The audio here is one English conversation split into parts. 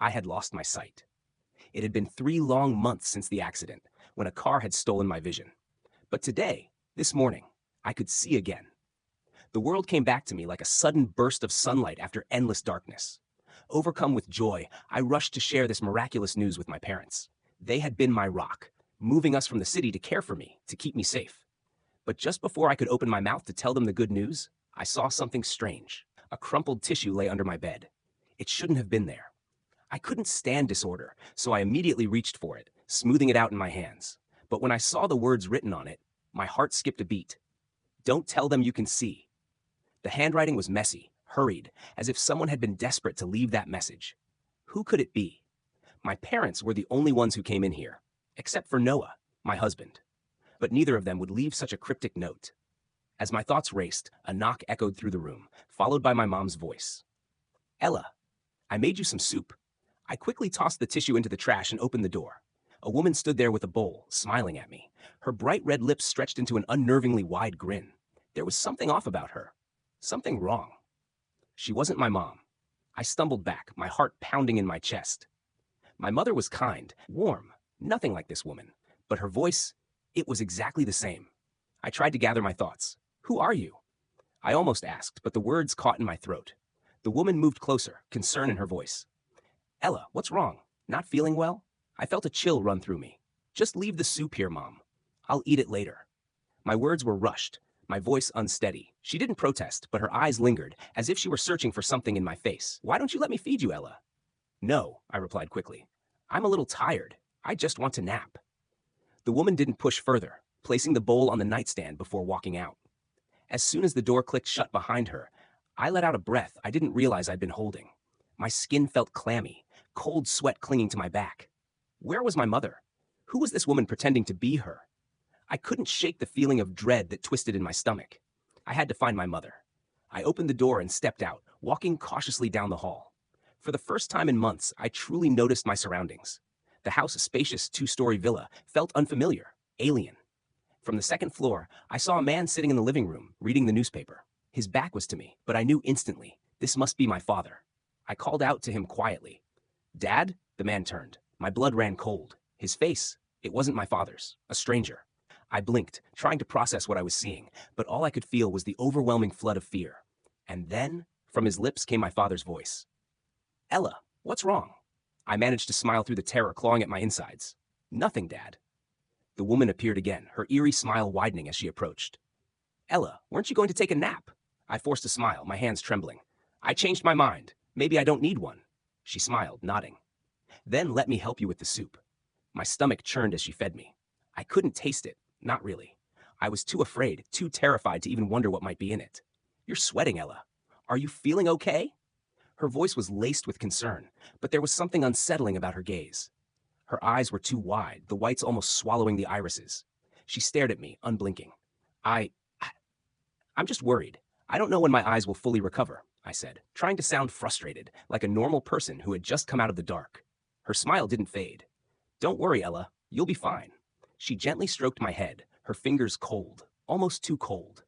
I had lost my sight. It had been 3 long months since the accident, when a car had stolen my vision. But today, this morning, I could see again. The world came back to me like a sudden burst of sunlight after endless darkness. Overcome with joy, I rushed to share this miraculous news with my parents. They had been my rock, moving us from the city to care for me, to keep me safe. But just before I could open my mouth to tell them the good news, I saw something strange. A crumpled tissue lay under my bed. It shouldn't have been there. I couldn't stand disorder, so I immediately reached for it, smoothing it out in my hands. But when I saw the words written on it, my heart skipped a beat. Don't tell them you can see. The handwriting was messy, hurried, as if someone had been desperate to leave that message. Who could it be? My parents were the only ones who came in here, except for Noah, my husband. But neither of them would leave such a cryptic note. As my thoughts raced, a knock echoed through the room, followed by my mom's voice. Ella, I made you some soup. I quickly tossed the tissue into the trash and opened the door. A woman stood there with a bowl, smiling at me. Her bright red lips stretched into an unnervingly wide grin. There was something off about her. Something wrong. She wasn't my mom. I stumbled back, my heart pounding in my chest. My mother was kind, warm, nothing like this woman. But her voice, it was exactly the same. I tried to gather my thoughts. Who are you? I almost asked, but the words caught in my throat. The woman moved closer, concern in her voice. Ella, what's wrong? Not feeling well? I felt a chill run through me. Just leave the soup here, Mom. I'll eat it later. My words were rushed, my voice unsteady. She didn't protest, but her eyes lingered, as if she were searching for something in my face. Why don't you let me feed you, Ella? No, I replied quickly. I'm a little tired. I just want to nap. The woman didn't push further, placing the bowl on the nightstand before walking out. As soon as the door clicked shut behind her, I let out a breath I didn't realize I'd been holding. My skin felt clammy, cold sweat clinging to my back. Where was my mother? Who was this woman pretending to be her? I couldn't shake the feeling of dread that twisted in my stomach. I had to find my mother. I opened the door and stepped out, walking cautiously down the hall. For the first time in months, I truly noticed my surroundings. The house's spacious two-story villa felt unfamiliar, alien. From the second floor, I saw a man sitting in the living room, reading the newspaper. His back was to me, but I knew instantly, this must be my father. I called out to him quietly. Dad? The man turned. My blood ran cold. His face, it wasn't my father's, a stranger. I blinked, trying to process what I was seeing, but all I could feel was the overwhelming flood of fear. And then, from his lips came my father's voice. Ella, what's wrong? I managed to smile through the terror clawing at my insides. Nothing, Dad. The woman appeared again, her eerie smile widening as she approached. Ella, weren't you going to take a nap? I forced a smile, my hands trembling. I changed my mind. Maybe I don't need one. She smiled, nodding. Then let me help you with the soup. My stomach churned as she fed me. I couldn't taste it, not really. I was too afraid, too terrified to even wonder what might be in it. You're sweating, Ella. Are you feeling okay? Her voice was laced with concern, but there was something unsettling about her gaze. Her eyes were too wide, the whites almost swallowing the irises. She stared at me, unblinking. I'm just worried. I don't know when my eyes will fully recover, I said, trying to sound frustrated, like a normal person who had just come out of the dark. Her smile didn't fade. Don't worry, Ella. You'll be fine. She gently stroked my head, her fingers cold, almost too cold.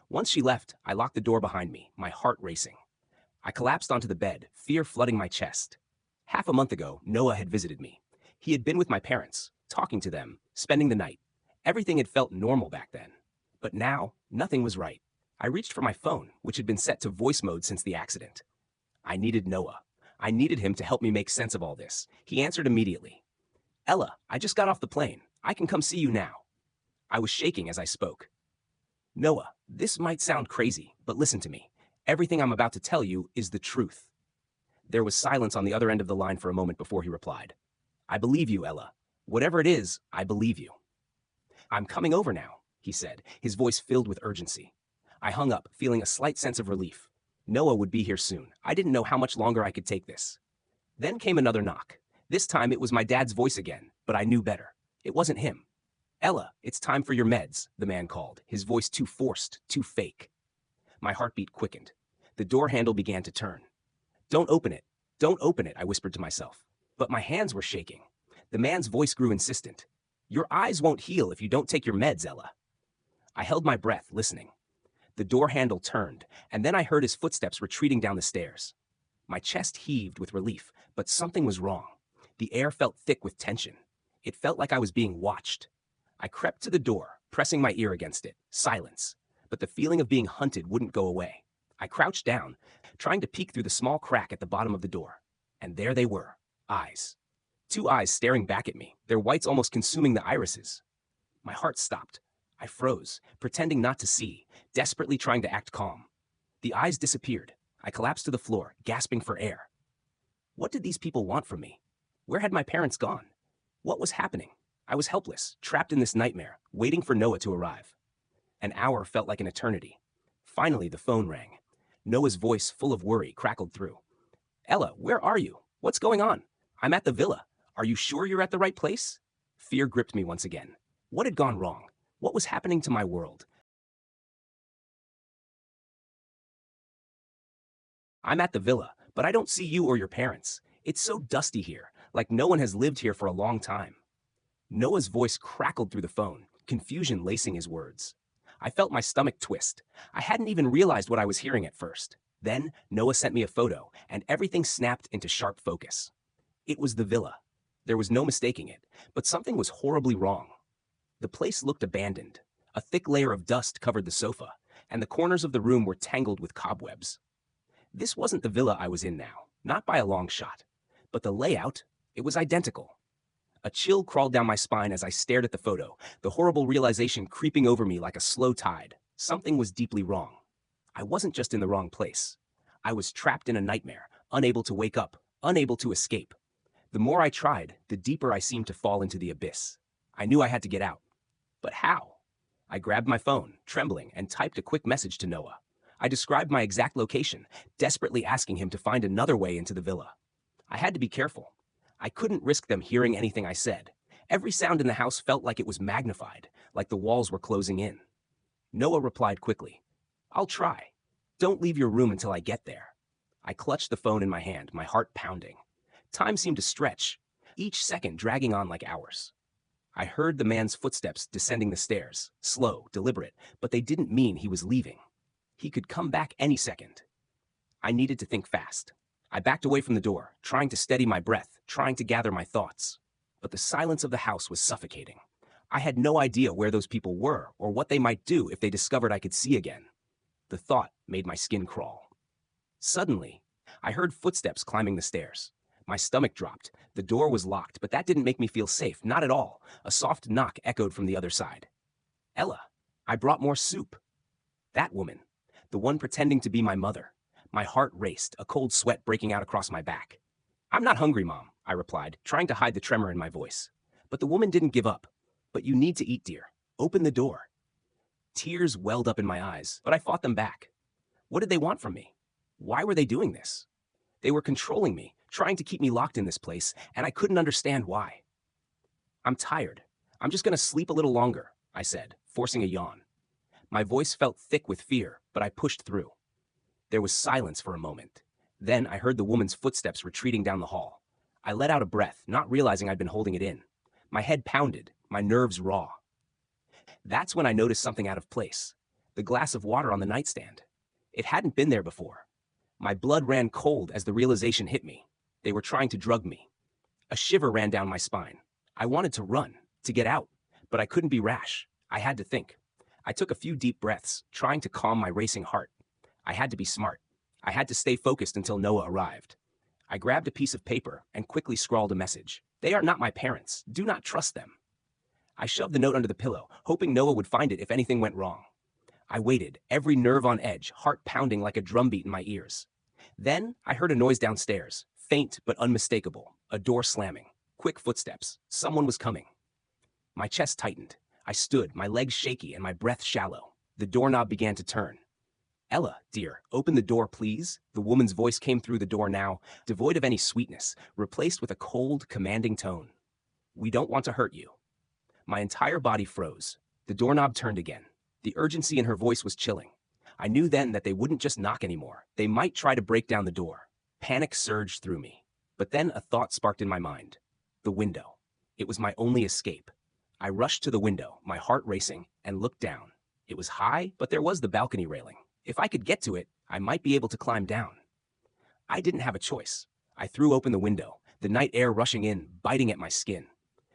Once she left, I locked the door behind me, my heart racing. I collapsed onto the bed, fear flooding my chest. Half a month ago, Noah had visited me. He had been with my parents, talking to them, spending the night. Everything had felt normal back then. But now, nothing was right. I reached for my phone, which had been set to voice mode since the accident. I needed Noah. I needed him to help me make sense of all this. He answered immediately. Ella, I just got off the plane. I can come see you now. I was shaking as I spoke. Noah, this might sound crazy, but listen to me. Everything I'm about to tell you is the truth. There was silence on the other end of the line for a moment before he replied. I believe you, Ella. Whatever it is, I believe you. I'm coming over now, he said, his voice filled with urgency. I hung up, feeling a slight sense of relief. Noah would be here soon. I didn't know how much longer I could take this. Then came another knock. This time it was my dad's voice again, but I knew better. It wasn't him. Ella, it's time for your meds, the man called, his voice too forced, too fake. My heartbeat quickened. The door handle began to turn. Don't open it. Don't open it, I whispered to myself. But my hands were shaking. The man's voice grew insistent. Your eyes won't heal if you don't take your meds, Ella. I held my breath, listening. The door handle turned, and then I heard his footsteps retreating down the stairs. My chest heaved with relief, but something was wrong. The air felt thick with tension. It felt like I was being watched. I crept to the door, pressing my ear against it. Silence. But the feeling of being hunted wouldn't go away. I crouched down, trying to peek through the small crack at the bottom of the door. And there they were, eyes. Two eyes staring back at me, their whites almost consuming the irises. My heart stopped. I froze, pretending not to see, desperately trying to act calm. The eyes disappeared. I collapsed to the floor, gasping for air. What did these people want from me? Where had my parents gone? What was happening? I was helpless, trapped in this nightmare, waiting for Noah to arrive. An hour felt like an eternity. Finally, the phone rang. Noah's voice, full of worry, crackled through. Ella, where are you? What's going on? I'm at the villa. Are you sure you're at the right place? Fear gripped me once again. What had gone wrong? What was happening to my world? I'm at the villa, but I don't see you or your parents. It's so dusty here, like no one has lived here for a long time. Noah's voice crackled through the phone, confusion lacing his words. I felt my stomach twist. I hadn't even realized what I was hearing at first. Then, Noah sent me a photo, and everything snapped into sharp focus. It was the villa. There was no mistaking it, but something was horribly wrong. The place looked abandoned. A thick layer of dust covered the sofa, and the corners of the room were tangled with cobwebs. This wasn't the villa I was in now, not by a long shot. But the layout, it was identical. A chill crawled down my spine as I stared at the photo, the horrible realization creeping over me like a slow tide. Something was deeply wrong. I wasn't just in the wrong place. I was trapped in a nightmare, unable to wake up, unable to escape. The more I tried, the deeper I seemed to fall into the abyss. I knew I had to get out. But how? I grabbed my phone, trembling, and typed a quick message to Noah. I described my exact location, desperately asking him to find another way into the villa. I had to be careful. I couldn't risk them hearing anything I said. Every sound in the house felt like it was magnified, like the walls were closing in. Noah replied quickly, I'll try. Don't leave your room until I get there. I clutched the phone in my hand, my heart pounding. Time seemed to stretch, each second dragging on like hours. I heard the man's footsteps descending the stairs, slow, deliberate, but they didn't mean he was leaving. He could come back any second. I needed to think fast. I backed away from the door, trying to steady my breath, trying to gather my thoughts. But the silence of the house was suffocating. I had no idea where those people were or what they might do if they discovered I could see again. The thought made my skin crawl. Suddenly, I heard footsteps climbing the stairs. My stomach dropped. The door was locked, but that didn't make me feel safe, not at all. A soft knock echoed from the other side. Ella, I brought more soup. That woman, the one pretending to be my mother. My heart raced, a cold sweat breaking out across my back. I'm not hungry, Mom, I replied, trying to hide the tremor in my voice. But the woman didn't give up. But you need to eat, dear. Open the door. Tears welled up in my eyes, but I fought them back. What did they want from me? Why were they doing this? They were controlling me, trying to keep me locked in this place, and I couldn't understand why. I'm tired. I'm just going to sleep a little longer, I said, forcing a yawn. My voice felt thick with fear, but I pushed through. There was silence for a moment. Then I heard the woman's footsteps retreating down the hall. I let out a breath, not realizing I'd been holding it in. My head pounded, my nerves raw. That's when I noticed something out of place. The glass of water on the nightstand. It hadn't been there before. My blood ran cold as the realization hit me. They were trying to drug me. A shiver ran down my spine. I wanted to run, to get out, but I couldn't be rash. I had to think. I took a few deep breaths, trying to calm my racing heart. I had to be smart. I had to stay focused until Noah arrived. I grabbed a piece of paper and quickly scrawled a message. They are not my parents. Do not trust them. I shoved the note under the pillow, hoping Noah would find it if anything went wrong. I waited, every nerve on edge, heart pounding like a drumbeat in my ears. Then I heard a noise downstairs, faint but unmistakable, a door slamming, quick footsteps. Someone was coming. My chest tightened. I stood, my legs shaky and my breath shallow. The doorknob began to turn. Ella, dear, open the door, please. The woman's voice came through the door now, devoid of any sweetness, replaced with a cold, commanding tone. We don't want to hurt you. My entire body froze. The doorknob turned again. The urgency in her voice was chilling. I knew then that they wouldn't just knock anymore. They might try to break down the door. Panic surged through me. But then a thought sparked in my mind. The window. It was my only escape. I rushed to the window, my heart racing, and looked down. It was high, but there was the balcony railing. If I could get to it, I might be able to climb down. I didn't have a choice. I threw open the window, the night air rushing in, biting at my skin.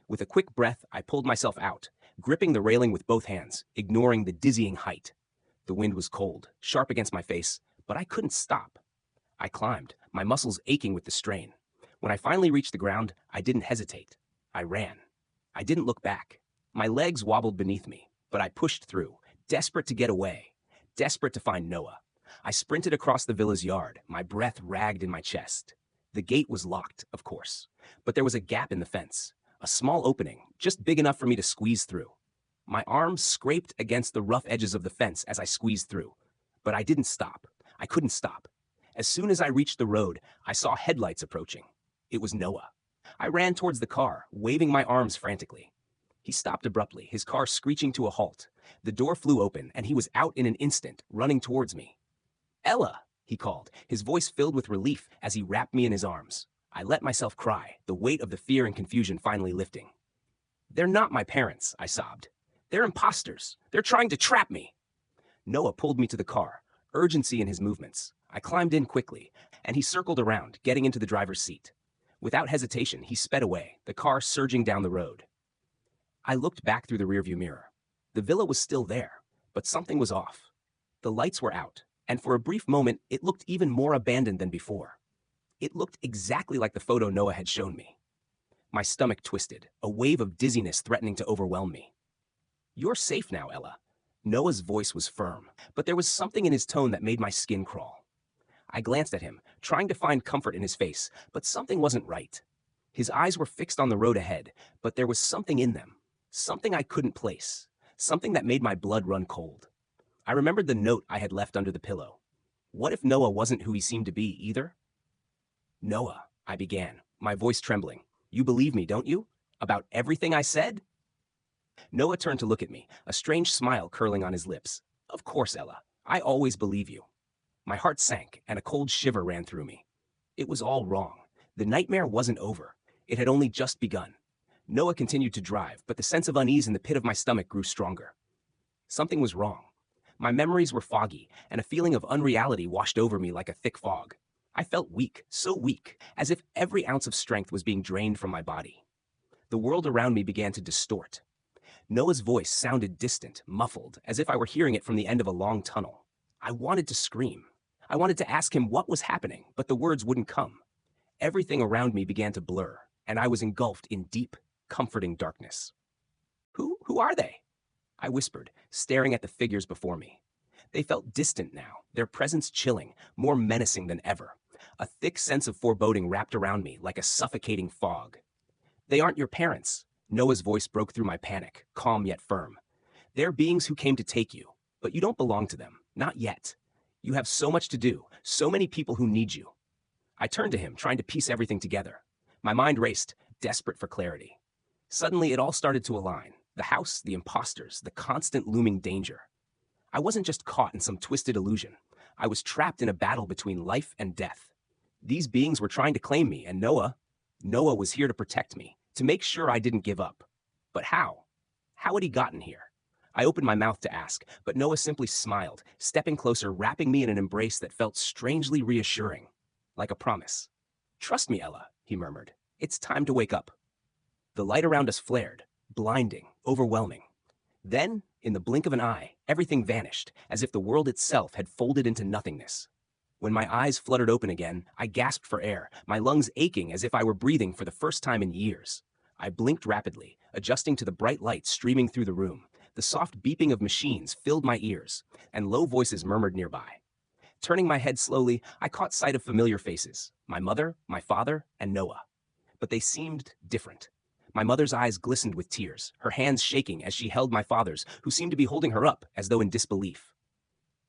With a quick breath, I pulled myself out, gripping the railing with both hands, ignoring the dizzying height. The wind was cold, sharp against my face, but I couldn't stop. I climbed, my muscles aching with the strain. When I finally reached the ground, I didn't hesitate. I ran. I didn't look back. My legs wobbled beneath me, but I pushed through, desperate to get away, desperate to find Noah. I sprinted across the villa's yard, my breath ragged in my chest. The gate was locked, of course, but there was a gap in the fence, a small opening, just big enough for me to squeeze through. My arms scraped against the rough edges of the fence as I squeezed through, but I didn't stop. I couldn't stop. As soon as I reached the road, I saw headlights approaching. It was Noah. I ran towards the car, waving my arms frantically. He stopped abruptly, his car screeching to a halt. The door flew open, and he was out in an instant, running towards me. "Ella," he called, his voice filled with relief as he wrapped me in his arms. I let myself cry, the weight of the fear and confusion finally lifting. "They're not my parents," I sobbed. "They're imposters. They're trying to trap me." Noah pulled me to the car, urgency in his movements. I climbed in quickly, and he circled around, getting into the driver's seat. Without hesitation, he sped away, the car surging down the road. I looked back through the rearview mirror. The villa was still there, but something was off. The lights were out, and for a brief moment, it looked even more abandoned than before. It looked exactly like the photo Noah had shown me. My stomach twisted, a wave of dizziness threatening to overwhelm me. "You're safe now, Ella." Noah's voice was firm, but there was something in his tone that made my skin crawl. I glanced at him, trying to find comfort in his face, but something wasn't right. His eyes were fixed on the road ahead, but there was something in them, something I couldn't place, something that made my blood run cold. I remembered the note I had left under the pillow. What if Noah wasn't who he seemed to be either? "Noah," I began, my voice trembling. "You believe me, don't you? About everything I said?" Noah turned to look at me, a strange smile curling on his lips. "Of course, Ella. I always believe you." My heart sank, and a cold shiver ran through me. It was all wrong. The nightmare wasn't over. It had only just begun. Noah continued to drive, but the sense of unease in the pit of my stomach grew stronger. Something was wrong. My memories were foggy, and a feeling of unreality washed over me like a thick fog. I felt weak, so weak, as if every ounce of strength was being drained from my body. The world around me began to distort. Noah's voice sounded distant, muffled, as if I were hearing it from the end of a long tunnel. I wanted to scream. I wanted to ask him what was happening, but the words wouldn't come. Everything around me began to blur, and I was engulfed in deep, comforting darkness. Who are they?" I whispered, staring at the figures before me. They felt distant now, their presence chilling, more menacing than ever. A thick sense of foreboding wrapped around me like a suffocating fog. "They aren't your parents." Noah's voice broke through my panic, calm yet firm. "They're beings who came to take you, but you don't belong to them, not yet. You have so much to do, so many people who need you." I turned to him, trying to piece everything together. My mind raced, desperate for clarity. Suddenly, it all started to align. The house, the imposters, the constant looming danger. I wasn't just caught in some twisted illusion. I was trapped in a battle between life and death. These beings were trying to claim me, and Noah was here to protect me, to make sure I didn't give up. But how? How had he gotten here? I opened my mouth to ask, but Noah simply smiled, stepping closer, wrapping me in an embrace that felt strangely reassuring, like a promise. "Trust me, Ella," he murmured. "It's time to wake up." The light around us flared, blinding, overwhelming. Then, in the blink of an eye, everything vanished, as if the world itself had folded into nothingness. When my eyes fluttered open again, I gasped for air, my lungs aching as if I were breathing for the first time in years. I blinked rapidly, adjusting to the bright light streaming through the room. The soft beeping of machines filled my ears, and low voices murmured nearby. Turning my head slowly, I caught sight of familiar faces, my mother, my father, and Noah. But they seemed different. My mother's eyes glistened with tears, her hands shaking as she held my father's, who seemed to be holding her up, as though in disbelief.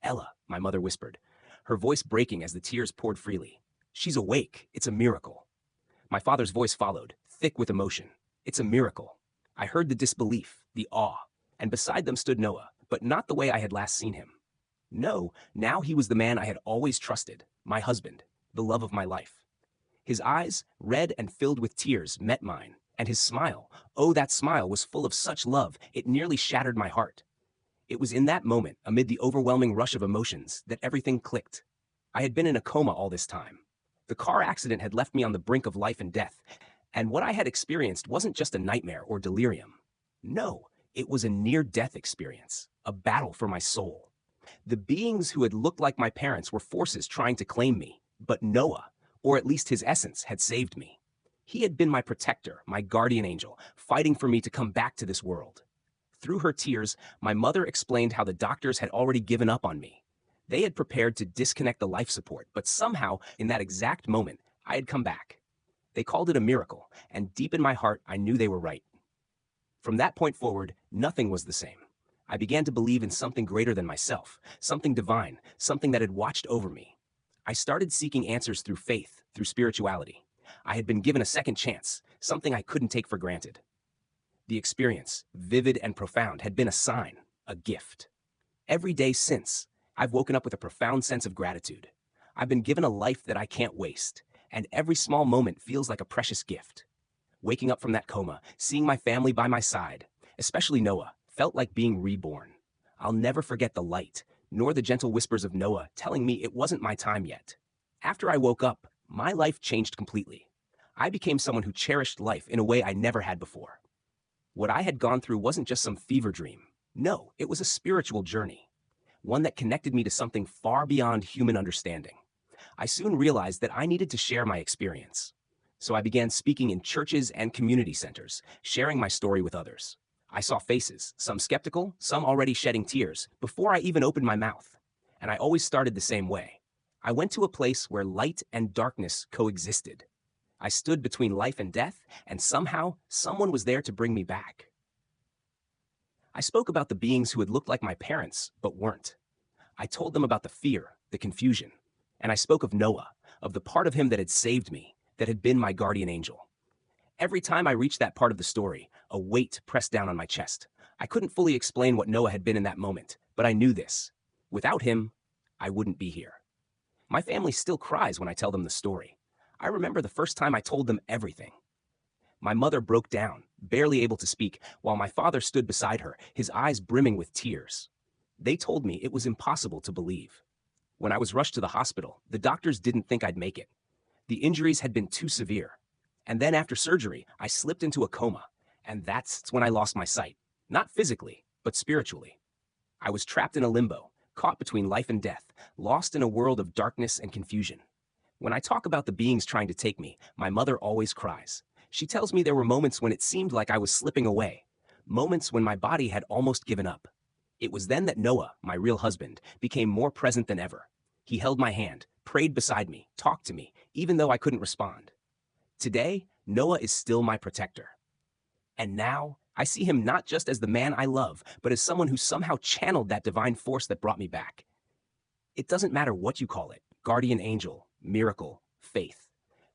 "Ella," my mother whispered, her voice breaking as the tears poured freely. "She's awake. It's a miracle." My father's voice followed, thick with emotion. "It's a miracle." I heard the disbelief, the awe, and beside them stood Noah, but not the way I had last seen him. No, now he was the man I had always trusted, my husband, the love of my life. His eyes, red and filled with tears, met mine, and his smile, oh, that smile was full of such love, it nearly shattered my heart. It was in that moment, amid the overwhelming rush of emotions, that everything clicked. I had been in a coma all this time. The car accident had left me on the brink of life and death, and what I had experienced wasn't just a nightmare or delirium. No, it was a near-death experience, a battle for my soul. The beings who had looked like my parents were forces trying to claim me, but Noah, or at least his essence, had saved me. He had been my protector, my guardian angel, fighting for me to come back to this world. Through her tears, my mother explained how the doctors had already given up on me. They had prepared to disconnect the life support, but somehow, in that exact moment, I had come back. They called it a miracle, and deep in my heart, I knew they were right. From that point forward, nothing was the same. I began to believe in something greater than myself, something divine, something that had watched over me. I started seeking answers through faith, through spirituality. I had been given a second chance, something I couldn't take for granted. The experience, vivid and profound, had been a sign, a gift. Every day since, I've woken up with a profound sense of gratitude. I've been given a life that I can't waste, and every small moment feels like a precious gift. Waking up from that coma, seeing my family by my side, especially Noah, felt like being reborn. I'll never forget the light, nor the gentle whispers of Noah telling me it wasn't my time yet. After I woke up, my life changed completely. I became someone who cherished life in a way I never had before. What I had gone through wasn't just some fever dream. No, it was a spiritual journey, one that connected me to something far beyond human understanding. I soon realized that I needed to share my experience. So I began speaking in churches and community centers, sharing my story with others. I saw faces, some skeptical, some already shedding tears, before I even opened my mouth. And I always started the same way. I went to a place where light and darkness coexisted. I stood between life and death, and somehow, someone was there to bring me back. I spoke about the beings who had looked like my parents, but weren't. I told them about the fear, the confusion. And I spoke of Noah, of the part of him that had saved me, that had been my guardian angel. Every time I reached that part of the story, a weight pressed down on my chest. I couldn't fully explain what Noah had been in that moment, but I knew this. Without him, I wouldn't be here. My family still cries when I tell them the story. I remember the first time I told them everything. My mother broke down, barely able to speak, while my father stood beside her, his eyes brimming with tears. They told me it was impossible to believe. When I was rushed to the hospital, the doctors didn't think I'd make it. The injuries had been too severe. And then after surgery, I slipped into a coma, and that's when I lost my sight. Not physically, but spiritually. I was trapped in a limbo, caught between life and death, lost in a world of darkness and confusion. When I talk about the beings trying to take me, my mother always cries. She tells me there were moments when it seemed like I was slipping away, moments when my body had almost given up. It was then that Noah, my real husband, became more present than ever. He held my hand, prayed beside me, talked to me, even though I couldn't respond. Today, Noah is still my protector. And now, I see him not just as the man I love, but as someone who somehow channeled that divine force that brought me back. It doesn't matter what you call it, guardian angel, miracle, faith.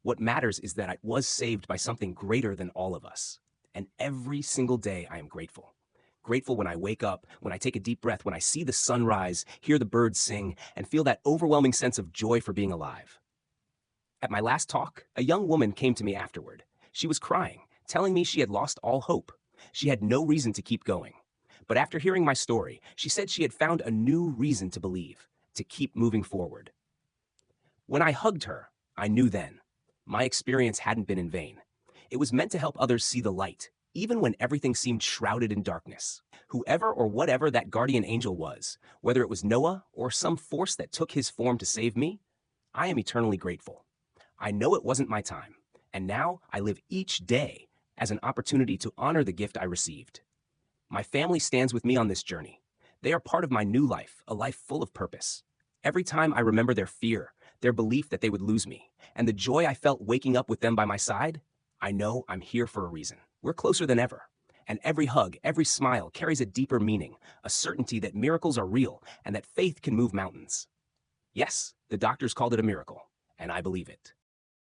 What matters is that I was saved by something greater than all of us. And every single day I am grateful. Grateful when I wake up, when I take a deep breath, when I see the sun rise, hear the birds sing, and feel that overwhelming sense of joy for being alive. At my last talk, a young woman came to me afterward. She was crying, telling me she had lost all hope. She had no reason to keep going. But after hearing my story, she said she had found a new reason to believe, to keep moving forward. When I hugged her, I knew then. My experience hadn't been in vain. It was meant to help others see the light, even when everything seemed shrouded in darkness. Whoever or whatever that guardian angel was, whether it was Noah or some force that took his form to save me, I am eternally grateful. I know it wasn't my time, and now I live each day as an opportunity to honor the gift I received. My family stands with me on this journey. They are part of my new life, a life full of purpose. Every time I remember their fear, their belief that they would lose me, and the joy I felt waking up with them by my side, I know I'm here for a reason. We're closer than ever. And every hug, every smile carries a deeper meaning, a certainty that miracles are real and that faith can move mountains. Yes, the doctors called it a miracle, and I believe it.